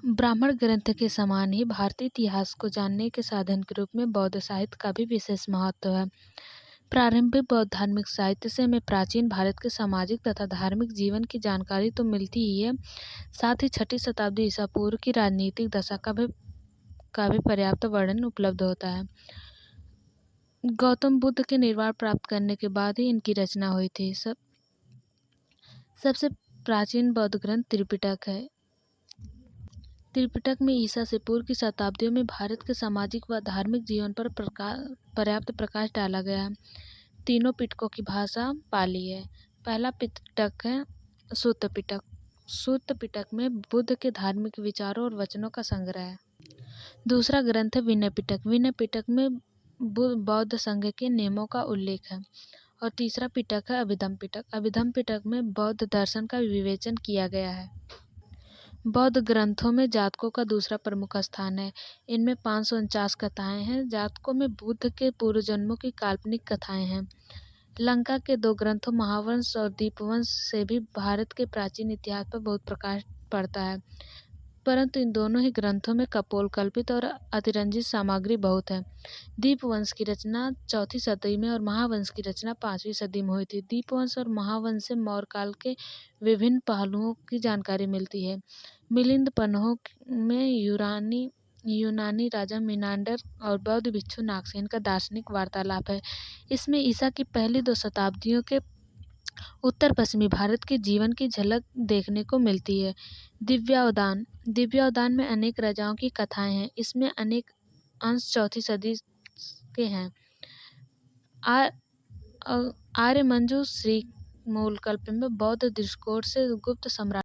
ब्राह्मण ग्रंथ के समान ही भारतीय इतिहास को जानने के साधन के रूप में बौद्ध साहित्य का भी विशेष महत्व है। प्रारंभिक बौद्ध धार्मिक साहित्य से हमें प्राचीन भारत के सामाजिक तथा धार्मिक जीवन की जानकारी तो मिलती ही है, साथ ही 6ठी शताब्दी ईसा पूर्व की राजनीतिक दशा का भी पर्याप्त वर्णन उपलब्ध होता है। गौतम बुद्ध के निर्वाण प्राप्त करने के बाद ही इनकी रचना हुई थी। सबसे प्राचीन बौद्ध ग्रंथ त्रिपिटक है। त्रिपिटक में ईसा से पूर्व की शताब्दियों में भारत के सामाजिक व धार्मिक जीवन पर पर्याप्त प्रकाश डाला गया है। तीनों पिटकों की भाषा पाली है। पहला पिटक है सूत्र पिटक। सूत्र पिटक में बुद्ध के धार्मिक विचारों और वचनों का संग्रह है। दूसरा ग्रंथ है विनय पिटक। विनय पिटक में बौद्ध संघ के नियमों का उल्लेख है। और तीसरा पिटक है अभिधम पिटक। अभिधम पिटक में बौद्ध दर्शन का विवेचन किया गया है। बौद्ध ग्रंथों में जातकों का दूसरा प्रमुख स्थान है। इनमें 549 कथाएं हैं। जातकों में बुद्ध के पूर्व जन्मों की काल्पनिक कथाएं हैं। लंका के 2 ग्रंथों महावंश और दीपवंश से भी भारत के प्राचीन इतिहास पर बहुत प्रकाश पड़ता है, परंतु इन दोनों ही ग्रंथों में कपोलकल्पित और अतिरंजित सामग्री बहुत है। दीपवंश की रचना 4वीं सदी में और महावंश की रचना 5वीं सदी में हुई थी। दीपवंश और महावंश से मौर्य काल के विभिन्न पहलुओं की जानकारी मिलती है। मिलिंद पन्हों में यूनानी राजा मिनांडर और बौद्ध भिक्षु नागसेन का दार्शनिक वार्तालाप है। इसमें ईसा की पहली 2 शताब्दियों के उत्तर पश्चिमी भारत के जीवन की झलक देखने को मिलती है। दिव्यावदान में अनेक राजाओं की कथाएं हैं। इसमें अनेक अंश 4वीं सदी के हैं। आर्यमंजू श्रीमूलकल्प में बौद्ध दृष्टिकोण से गुप्त सम्राट